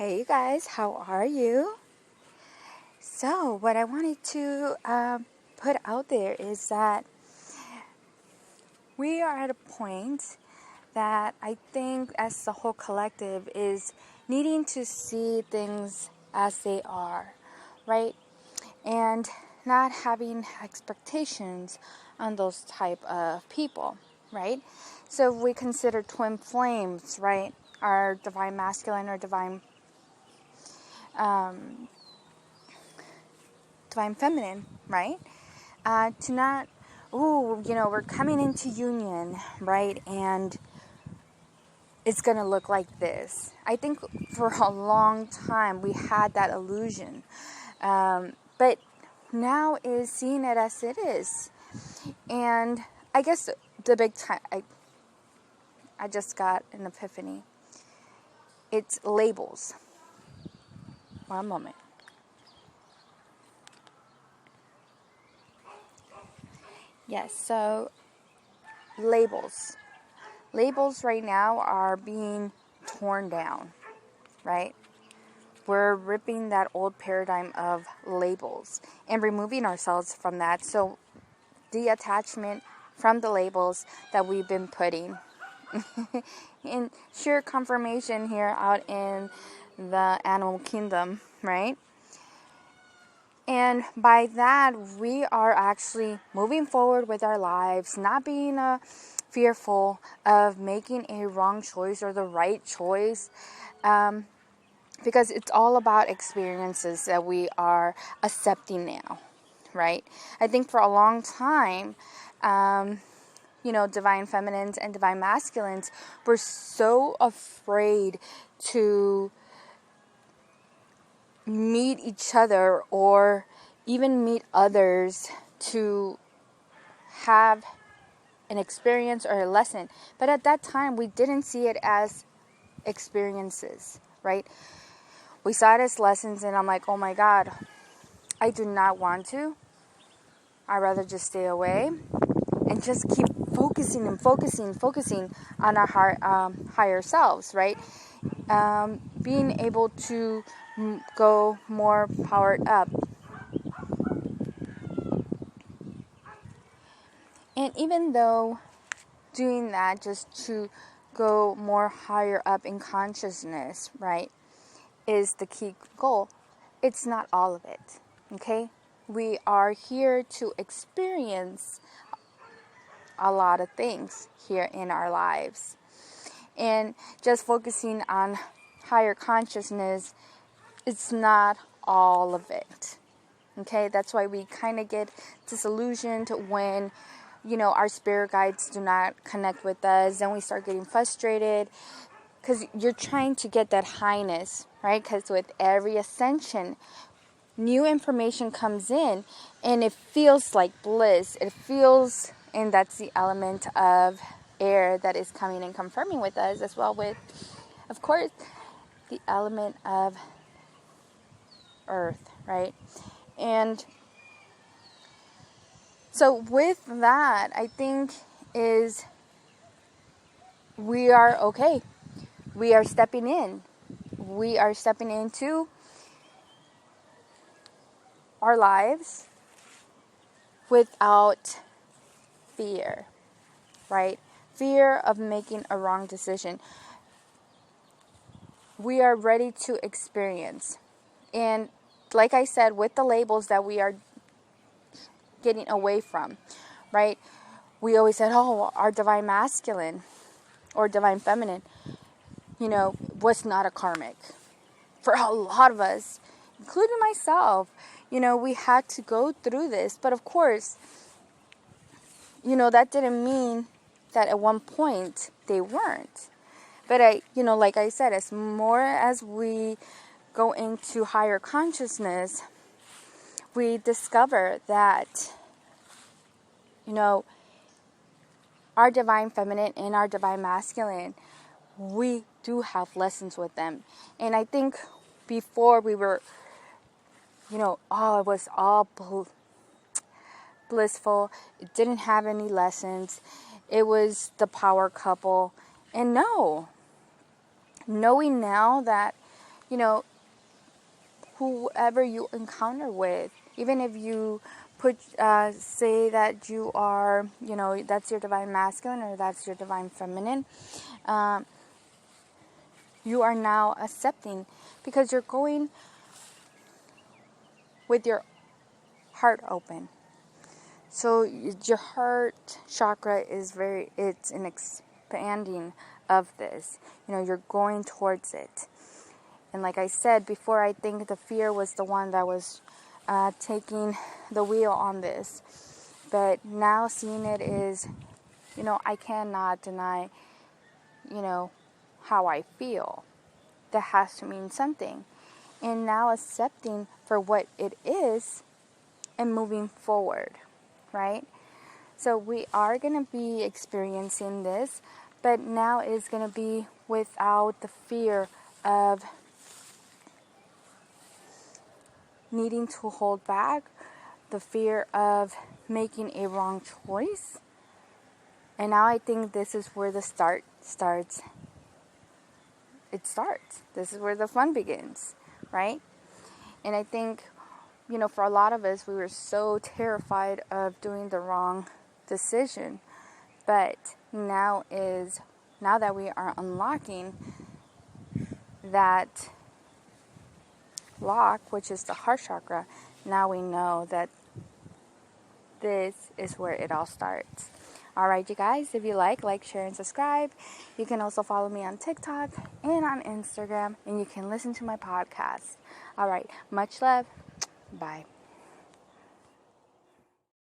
Hey you guys, how are you? So what I wanted to put out there is that we are at a point that I think as the whole collective is needing to see things as they are, right? And not having expectations on those type of people, right? So if we consider twin flames, right? Our divine masculine or divine feminine, right? To not, we're coming into union, right? And it's going to look like this. I think for a long time we had that illusion. But now is seeing it as it is. And I guess the big time, I just got an epiphany. It's labels. One moment. Yes, so labels. Labels right now are being torn down, right? We're ripping that old paradigm of labels and removing ourselves from that. So the attachment from the labels that we've been putting in sheer confirmation here out in the animal kingdom, right? And by that, we are actually moving forward with our lives, not being fearful of making a wrong choice or the right choice, because it's all about experiences that we are accepting now, right? I think for a long time, divine feminines and divine masculines were so afraid to meet each other or even meet others to have an experience or a lesson. But at that time, we didn't see it as experiences, right? We saw it as lessons, and I'm like, oh my God, I do not want to. I'd rather just stay away and just keep focusing on our higher selves, right? Being able to go more powered up. And even though doing that just to go more higher up in consciousness, right, is the key goal, it's not all of it, okay? We are here to experience a lot of things here in our lives. And just focusing on higher consciousness, it's not all of it. Okay, that's why we kind of get disillusioned when, our spirit guides do not connect with us. Then we start getting frustrated because you're trying to get that highness, right? Because with every ascension, new information comes in and it feels like bliss. And that's the element of air that is coming and confirming with us, as well with, of course, the element of earth, right? And so with that, I think is we are okay. We are stepping in. We are stepping into our lives without fear, right? Fear of making a wrong decision. We are ready to experience. And like I said, with the labels that we are getting away from, right? We always said, oh, our divine masculine or divine feminine, was not a karmic. For a lot of us, including myself, we had to go through this. But of course, that didn't mean that at one point they weren't. But like I said, as more as we go into higher consciousness, we discover that, our divine feminine and our divine masculine, we do have lessons with them. And I think before we were, it was all blissful. It didn't have any lessons. It was the power couple. And no, knowing now that, whoever you encounter with, even if you say that you are, that's your divine masculine or that's your divine feminine, you are now accepting, because you're going with your heart open. So your heart chakra is it's an expanding of this. You're going towards it. And like I said before, I think the fear was the one that was taking the wheel on this. But now seeing it is, I cannot deny, how I feel. That has to mean something. And now accepting for what it is and moving forward, right? So we are going to be experiencing this, but now it's going to be without the fear of needing to hold back, the fear of making a wrong choice. And now I think this is where the starts. It starts. This is where the fun begins, right? And I think, for a lot of us, we were so terrified of doing the wrong decision. But now that we are unlocking that lock, which is the heart chakra, now we know that this is where it all starts. Alright, you guys, if you like, share, and subscribe. You can also follow me on TikTok and on Instagram, and you can listen to my podcast. Alright, much love. Bye.